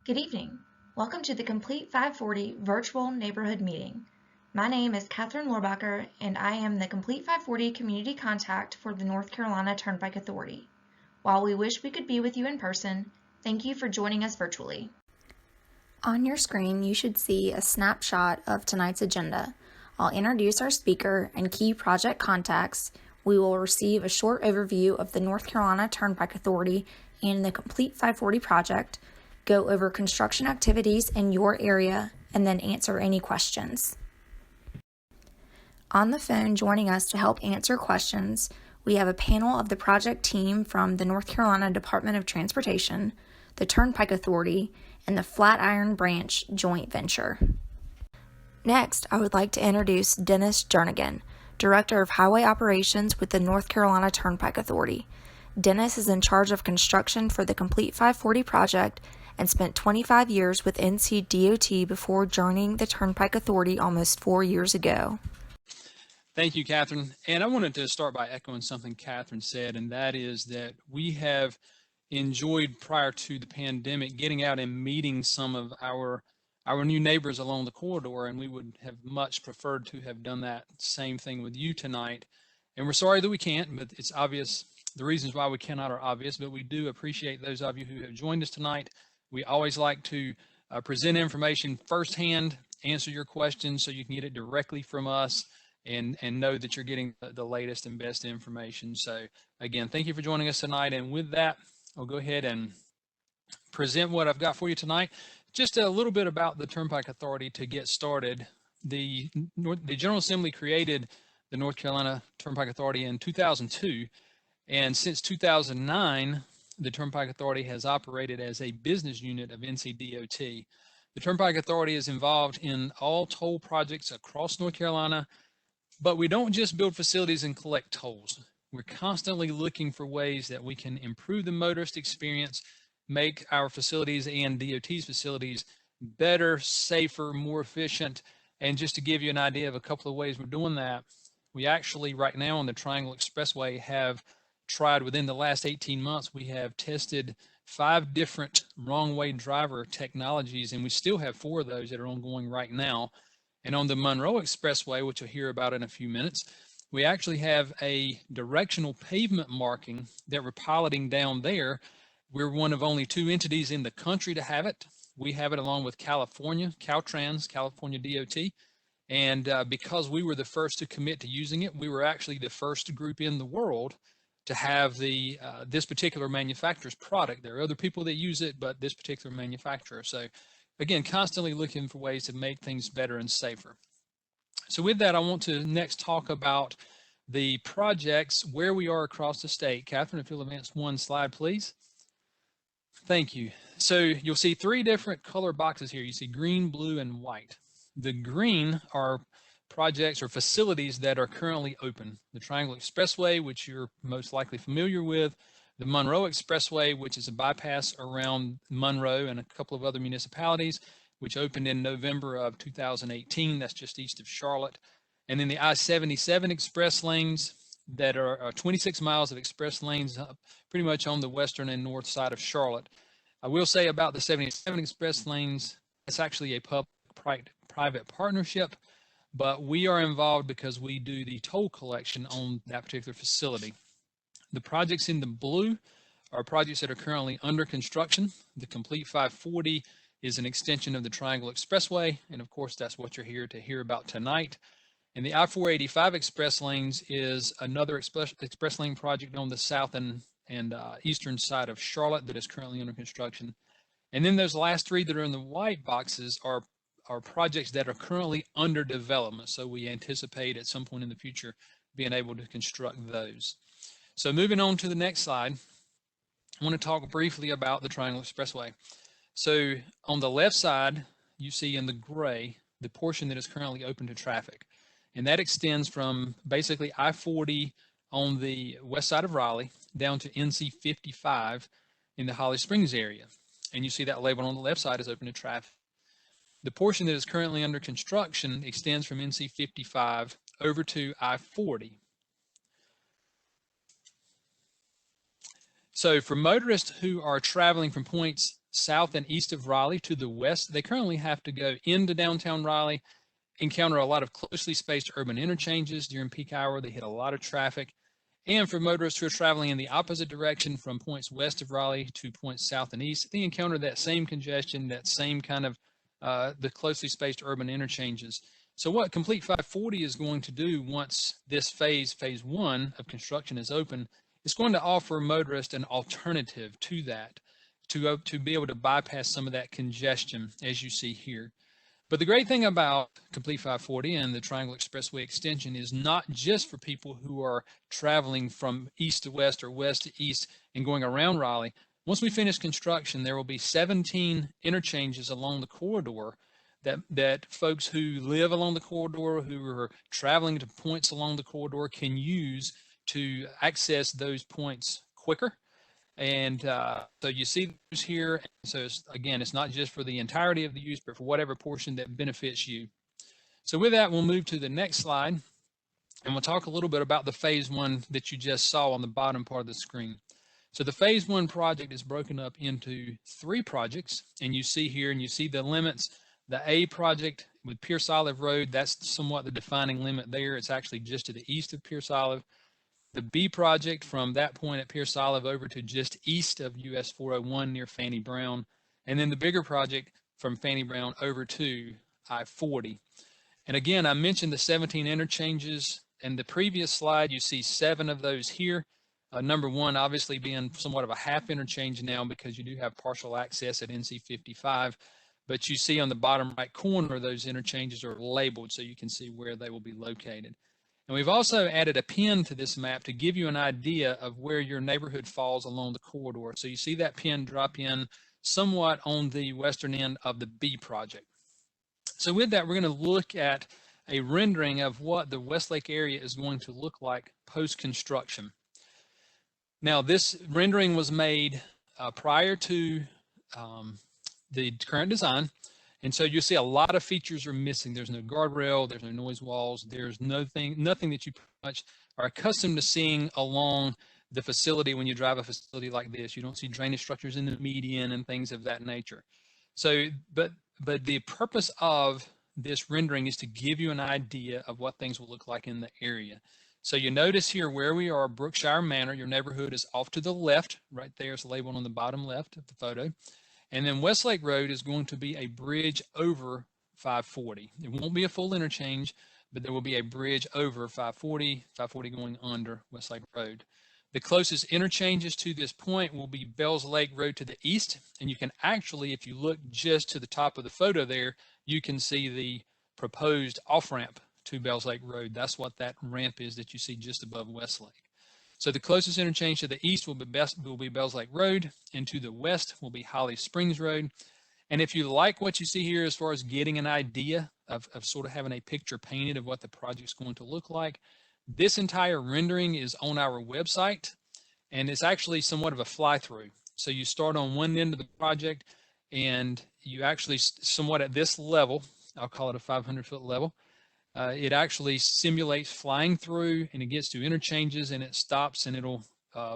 Good evening. Welcome to the Complete 540 Virtual Neighborhood Meeting. My name is Catherine Lorbacher, and I am the Complete 540 Community Contact for the North Carolina Turnpike Authority. While we wish we could be with you in person, thank you for joining us virtually. On your screen, you should see a snapshot of tonight's agenda. I'll introduce our speaker and key project contacts. We will receive a short overview of the North Carolina Turnpike Authority and the Complete 540 project, go over construction activities in your area, and then answer any questions. On the phone joining us to help answer questions, we have a panel of the project team from the North Carolina Department of Transportation, the Turnpike Authority, and the Flatiron Branch joint venture. Next, I would like to introduce Dennis Jernigan, Director of Highway Operations with the North Carolina Turnpike Authority. Dennis is in charge of construction for the Complete 540 project and spent 25 years with ncdot before joining the Turnpike Authority almost 4 years ago. Thank you, Catherine. And I wanted to start by echoing something Catherine said, and that is that we have enjoyed, prior to the pandemic, getting out and meeting some of our new neighbors along the corridor, and we would have much preferred to have done that same thing with you tonight. And we're sorry that we can't, but it's obvious. The reasons why we cannot are obvious, but we do appreciate those of you who have joined us tonight. We always like to present information firsthand, answer your questions so you can get it directly from us, and know that you're getting the latest and best information. So again, thank you for joining us tonight. And with that, I'll go ahead and present what I've got for you tonight. Just a little bit about the Turnpike Authority to get started. The General Assembly created the North Carolina Turnpike Authority in 2002, and since 2009, the Turnpike Authority has operated as a business unit of ncdot. The Turnpike Authority is involved in all toll projects across North Carolina, but we don't just build facilities and collect tolls. We're constantly looking for ways that we can improve the motorist experience, make our facilities and DOT's facilities better, safer, more efficient. And just to give you an idea of a couple of ways we're doing that, we actually right now on the Triangle Expressway have tried, within the last 18 months, we have tested 5 different wrong way driver technologies, and we still have 4 of those that are ongoing right now. And on the Monroe Expressway, which you'll hear about in a few minutes, we actually have a directional pavement marking that we're piloting down there. We're one of only 2 entities in the country to have it. We have it along with California, Caltrans, California DOT. And because we were the first to commit to using it, we were actually the first group in the world to have this particular manufacturer's product. There are other people that use it, but this particular manufacturer. So again, constantly looking for ways to make things better and safer. So with that, I want to next talk about the projects where we are across the state. Catherine, if you'll advance 1 slide, please. Thank you. So you'll see 3 different color boxes here. You see green, blue, and white. The green are projects or facilities that are currently open. The Triangle Expressway, which you're most likely familiar with, the Monroe Expressway, which is a bypass around Monroe and a couple of other municipalities, which opened in November of 2018. That's just east of Charlotte. And then the I-77 express lanes that are 26 miles of express lanes pretty much on the western and north side of Charlotte. I will say about the 77 express lanes, it's actually a public-private partnership, but we are involved because we do the toll collection on that particular facility. The projects in the blue are projects that are currently under construction. The Complete 540 is an extension of the Triangle Expressway, and of course that's what you're here to hear about tonight. And the I-485 express lanes is another express lane project on the south and eastern side of Charlotte that is currently under construction. And then those last 3 that are in the white boxes are projects that are currently under development. So we anticipate at some point in the future being able to construct those. So moving on to the next slide, I want to talk briefly about the Triangle Expressway. So on the left side, you see in the gray, the portion that is currently open to traffic. And that extends from basically I-40 on the west side of Raleigh down to NC 55 in the Holly Springs area. And you see that label on the left side is open to traffic. The portion that is currently under construction extends from NC 55 over to I-40. So for motorists who are traveling from points south and east of Raleigh to the west, they currently have to go into downtown Raleigh, encounter a lot of closely spaced urban interchanges during peak hour. They hit a lot of traffic. And for motorists who are traveling in the opposite direction from points west of Raleigh to points south and east, they encounter that same congestion, that same kind of the closely spaced urban interchanges. So what Complete 540 is going to do once this phase 1 of construction is open, it's going to offer motorists an alternative to that, to be able to bypass some of that congestion as you see here. But the great thing about Complete 540 and the Triangle Expressway extension is not just for people who are traveling from east to west or west to east and going around Raleigh. Once we finish construction, there will be 17 interchanges along the corridor that folks who live along the corridor, who are traveling to points along the corridor, can use to access those points quicker. And so you see those here. So again, it's not just for the entirety of the use, but for whatever portion that benefits you. So with that, we'll move to the next slide, and we'll talk a little bit about the phase 1 that you just saw on the bottom part of the screen. So the phase 1 project is broken up into 3 projects, and you see here, and you see the limits. The A project with Pierce Olive Road, that's somewhat the defining limit there. It's actually just to the east of Pierce Olive. The B project from that point at Pierce Olive over to just east of US 401 near Fanny Brown. And then the bigger project from Fanny Brown over to I-40. And again, I mentioned the 17 interchanges. In the previous slide, you see 7 of those here. Number 1 obviously being somewhat of a half interchange now because you do have partial access at NC 55. But you see on the bottom right corner, those interchanges are labeled so you can see where they will be located. And we've also added a pin to this map to give you an idea of where your neighborhood falls along the corridor. So you see that pin drop in somewhat on the western end of the B project. So with that, we're going to look at a rendering of what the Westlake area is going to look like post-construction. Now, this rendering was made prior to the current design, and so you'll see a lot of features are missing. There's no guardrail, there's no noise walls, there's nothing that you pretty much are accustomed to seeing along the facility when you drive a facility like this. You don't see drainage structures in the median and things of that nature. So, but the purpose of this rendering is to give you an idea of what things will look like in the area. So you notice here where we are, Brookshire Manor, your neighborhood is off to the left, right there is labeled on the bottom left of the photo. And then Westlake Road is going to be a bridge over 540. It won't be a full interchange, but there will be a bridge over 540 going under Westlake Road. The closest interchanges to this point will be Bells Lake Road to the east. And you can actually, if you look just to the top of the photo there, you can see the proposed off-ramp to Bells Lake Road. That's what that ramp is that you see just above Westlake. So the closest interchange to the east will be Bells Lake Road, and to the west will be Holly Springs Road. And if you like what you see here as far as getting an idea of sort of having a picture painted of what the project's going to look like, this entire rendering is on our website, and it's actually somewhat of a fly-through. So you start on one end of the project, and you actually somewhat at this level, I'll call it a 500-foot level, it actually simulates flying through, and it gets to interchanges, and it stops, and it'll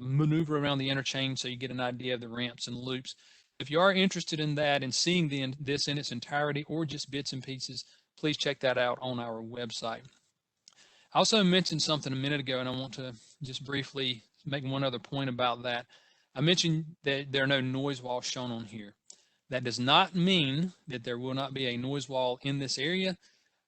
maneuver around the interchange so you get an idea of the ramps and loops. If you are interested in that and seeing this in its entirety or just bits and pieces, please check that out on our website. I also mentioned something a minute ago, and I want to just briefly make one other point about that. I mentioned that there are no noise walls shown on here. That does not mean that there will not be a noise wall in this area.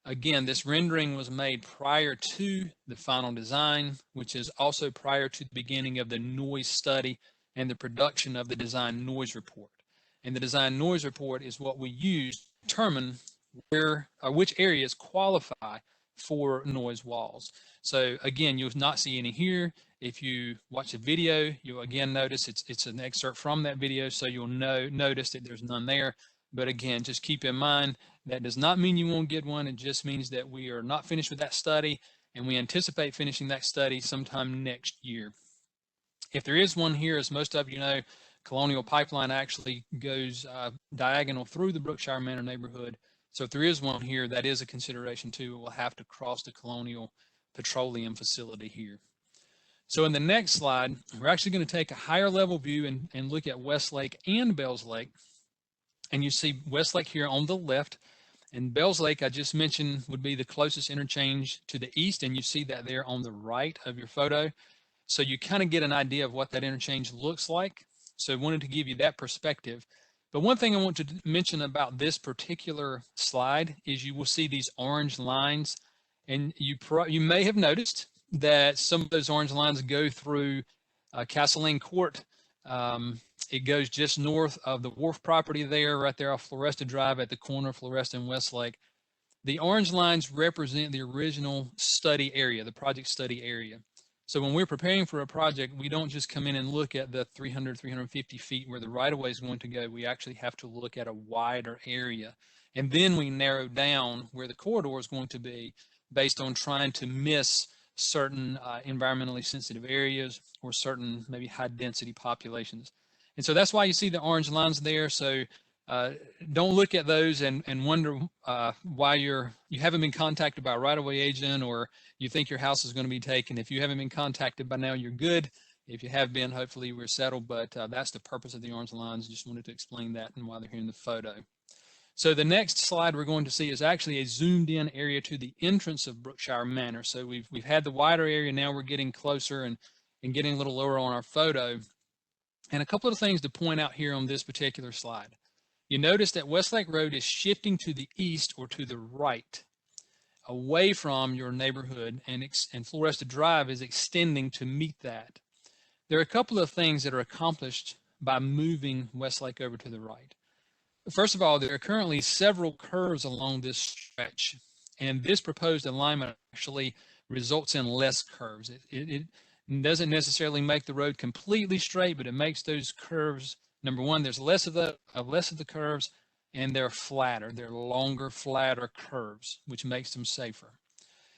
Again, this rendering was made prior to the final design, which is also prior to the beginning of the noise study and the production of the design noise report. And the design noise report is what we use to determine which areas qualify for noise walls. So again, you'll not see any here. If you watch a video, you'll again notice it's an excerpt from that video, so you'll notice that there's none there. But again, just keep in mind, that does not mean you won't get one. It just means that we are not finished with that study, and we anticipate finishing that study sometime next year. If there is one here, as most of you know, Colonial Pipeline actually goes diagonal through the Brookshire Manor neighborhood. So if there is one here, that is a consideration too. We'll have to cross the Colonial Petroleum facility here. So in the next slide, we're actually going to take a higher level view and look at Westlake and Bells Lake. And you see Westlake here on the left, and Bells Lake, I just mentioned, would be the closest interchange to the east, and you see that there on the right of your photo. So you kind of get an idea of what that interchange looks like. So I wanted to give you that perspective. But one thing I want to mention about this particular slide is you will see these orange lines, and you may have noticed that some of those orange lines go through Castle Lane Court. It goes just north of the wharf property there, right there off Floresta Drive at the corner of Floresta and Westlake. The orange lines represent the original study area, the project study area. So when we're preparing for a project, we don't just come in and look at the 300, 350 feet where the right-of-way is going to go. We actually have to look at a wider area. And then we narrow down where the corridor is going to be based on trying to miss certain environmentally sensitive areas or certain maybe high-density populations. And so that's why you see the orange lines there. So don't look at those and wonder why you haven't been contacted by a right-of-way agent, or you think your house is going to be taken. If you haven't been contacted by now, you're good. If you have been, hopefully we're settled, but that's the purpose of the orange lines. Just wanted to explain that and why they're here in the photo. So the next slide we're going to see is actually a zoomed in area to the entrance of Brookshire Manor. So we've had the wider area, now we're getting closer and getting a little lower on our photo. And a couple of things to point out here on this particular slide. You notice that Westlake Road is shifting to the east or to the right, away from your neighborhood, and Floresta Drive is extending to meet that. There are a couple of things that are accomplished by moving Westlake over to the right. First of all, there are currently several curves along this stretch, and this proposed alignment actually results in less curves. It doesn't necessarily make the road completely straight, but it makes those curves, number one, there's less of the curves, and they're flatter. They're longer, flatter curves, which makes them safer.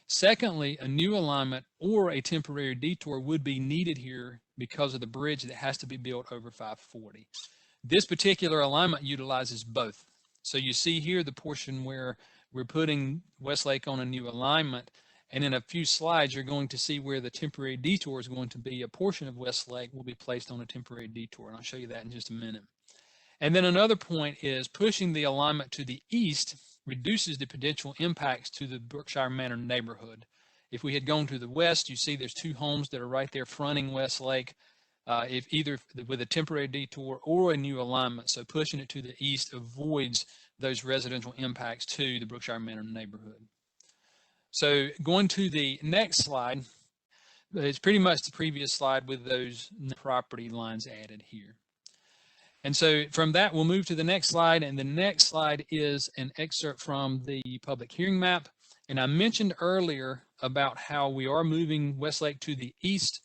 Secondly, a new alignment or a temporary detour would be needed here because of the bridge that has to be built over 540. This particular alignment utilizes both. So you see here the portion where we're putting Westlake on a new alignment, and in a few slides you're going to see where the temporary detour is going to be. A portion of Westlake will be placed on a temporary detour, and I'll show you that in just a minute. And then another point is pushing the alignment to the east reduces the potential impacts to the Brookshire Manor neighborhood. If we had gone to the west, you see there's two homes that are right there fronting Westlake, if either with a temporary detour or a new alignment. So pushing it to the east avoids those residential impacts to the Brookshire Manor neighborhood. So going to the next slide, it's pretty much the previous slide with those property lines added here. And so from that, we'll move to the next slide, and the next slide is an excerpt from the public hearing map. And I mentioned earlier about how we are moving Westlake to the east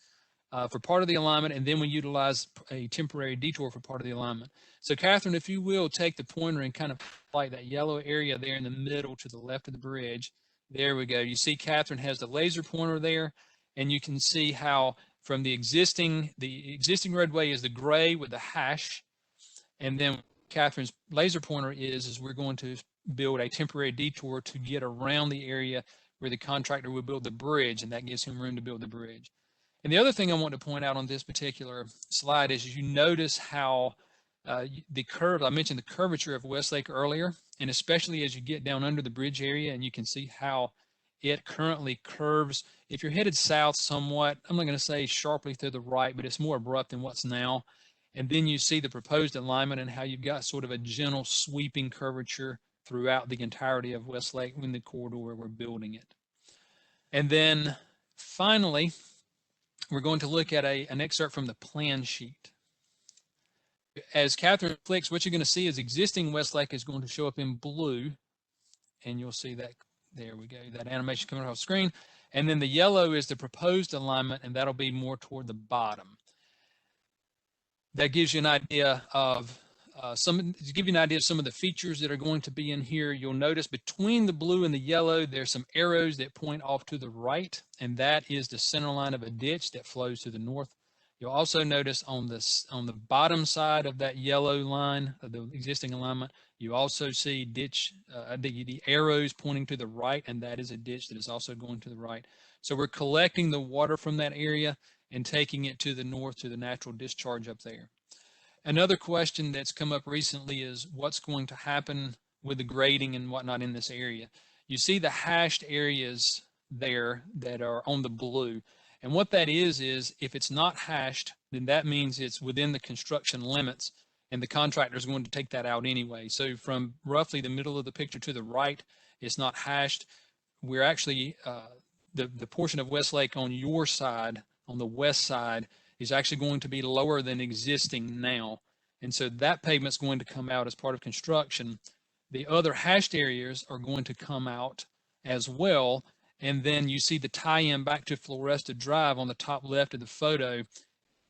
for part of the alignment, and then we utilize a temporary detour for part of the alignment. So Catherine, if you will, take the pointer and kind of like that yellow area there in the middle to the left of the bridge. There we go. You see Catherine has the laser pointer there, and you can see how from the existing roadway is the gray with the hash, and then Catherine's laser pointer is we're going to build a temporary detour to get around the area where the contractor will build the bridge, and that gives him room to build the bridge. And the other thing I want to point out on this particular slide is you notice how the curve, I mentioned the curvature of Westlake earlier, and especially as you get down under the bridge area, and you can see how it currently curves. If you're headed south somewhat, I'm not going to say sharply to the right, but it's more abrupt than what's now. And then you see the proposed alignment and how you've got sort of a gentle sweeping curvature throughout the entirety of Westlake in the corridor where we're building it. And then finally, we're going to look at an excerpt from the plan sheet. As Catherine clicks, what you're going to see is existing Westlake is going to show up in blue, and you'll see that, there we go, that animation coming off screen. And then the yellow is the proposed alignment, and that'll be more toward the bottom. That gives you an idea of some of the features that are going to be in here. You'll notice between the blue and the yellow, there's some arrows that point off to the right, and that is the center line of a ditch that flows to the north. You'll also notice on the bottom side of that yellow line of the existing alignment, you also see ditch, the arrows pointing to the right, and that is a ditch that is also going to the right. So we're collecting the water from that area and taking it to the north to the natural discharge up there. Another question that's come up recently is what's going to happen with the grading and whatnot in this area. You see the hashed areas there that are on the blue. And what that is if it's not hashed, then that means it's within the construction limits, and the contractor is going to take that out anyway. So from roughly the middle of the picture to the right, it's not hashed. We're actually, the portion of Westlake on your side, on the west side, is actually going to be lower than existing now. And so that pavement's going to come out as part of construction. The other hashed areas are going to come out as well. And then you see the tie-in back to Floresta Drive on the top left of the photo.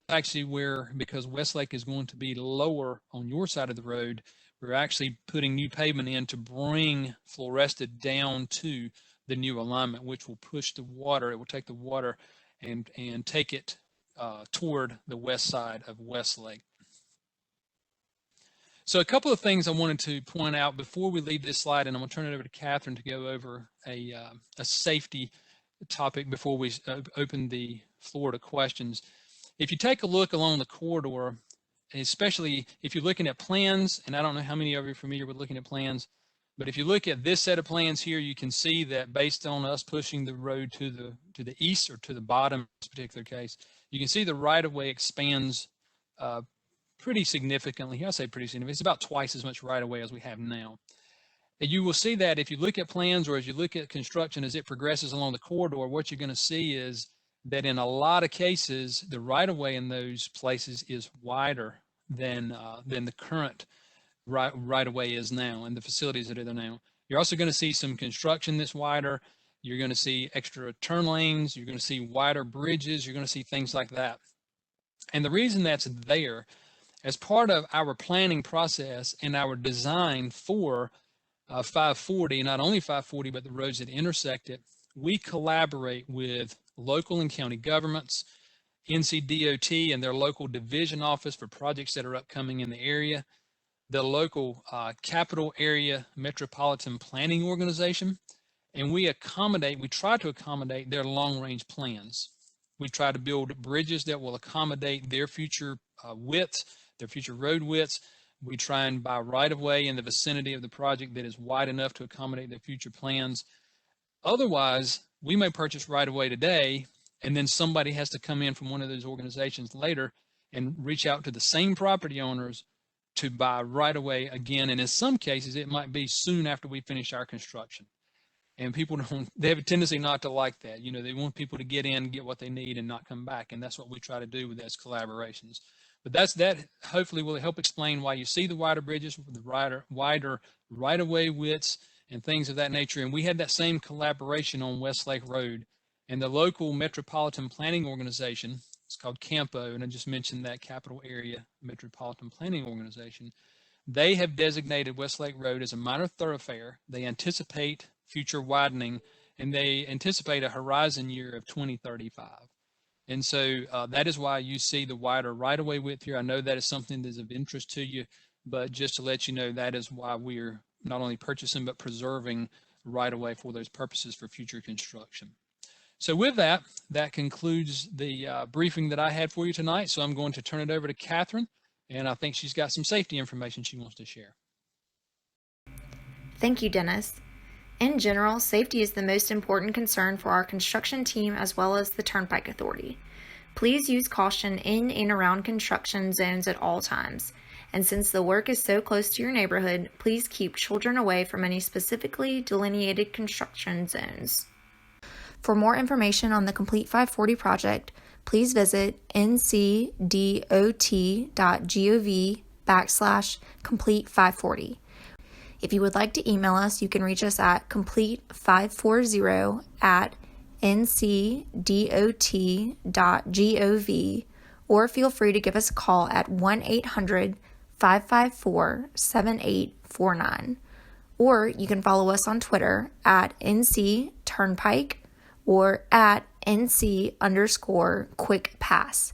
Actually where, because Westlake is going to be lower on your side of the road, we're actually putting new pavement in to bring Floresta down to the new alignment, which will push the water. It will take the water and take it toward the west side of Westlake. So a couple of things I wanted to point out before we leave this slide, and I'm going to turn it over to Catherine to go over a safety topic before we open the floor to questions. If you take a look along the corridor, especially if you're looking at plans, and I don't know how many of you are familiar with looking at plans, but if you look at this set of plans here, you can see that based on us pushing the road to the east or to the bottom in this particular case, you can see the right-of-way expands pretty significantly. I say pretty significantly. It's about twice as much right-of-way as we have now. And you will see that if you look at plans or as you look at construction as it progresses along the corridor, what you're going to see is that in a lot of cases, the right-of-way in those places is wider than the current right-of-way is now and the facilities that are there now. You're also going to see some construction that's wider. You're going to see extra turn lanes. You're going to see wider bridges. You're going to see things like that. And the reason that's there, as part of our planning process and our design for 540, not only 540, but the roads that intersect it, we collaborate with local and county governments, NCDOT and their local division office for projects that are upcoming in the area, the local capital area metropolitan planning organization, and we try to accommodate their long-range plans. We try to build bridges that will accommodate their future widths, their future road widths. We try and buy right-of-way in the vicinity of the project that is wide enough to accommodate their future plans. Otherwise, we may purchase right-of-way today, and then somebody has to come in from one of those organizations later and reach out to the same property owners to buy right-of-way again. And in some cases, it might be soon after we finish our construction. And people they have a tendency not to like that. You know, they want people to get in, get what they need, and not come back. And that's what we try to do with those collaborations. But that hopefully will help explain why you see the wider bridges with the wider right-of-way widths and things of that nature. And we had that same collaboration on Westlake Road. And the local metropolitan planning organization, it's called CAMPO, and I just mentioned that Capital Area Metropolitan Planning Organization. They have designated Westlake Road as a minor thoroughfare. They anticipate future widening, and they anticipate a horizon year of 2035. And so that is why you see the wider right-of-way width here. I know that is something that is of interest to you, but just to let you know, that is why we're not only purchasing but preserving right-of-way for those purposes for future construction. So with that, that concludes the briefing that I had for you tonight. So I'm going to turn it over to Catherine, and I think she's got some safety information she wants to share. Thank you, Dennis. In general, safety is the most important concern for our construction team as well as the Turnpike Authority. Please use caution in and around construction zones at all times. And since the work is so close to your neighborhood, please keep children away from any specifically delineated construction zones. For more information on the Complete 540 project, please visit ncdot.gov/complete540. If you would like to email us, you can reach us at complete540@ncdot.gov, or feel free to give us a call at 1-800-554-7849. Or you can follow us on Twitter at ncturnpike or at @NC_QuickPass.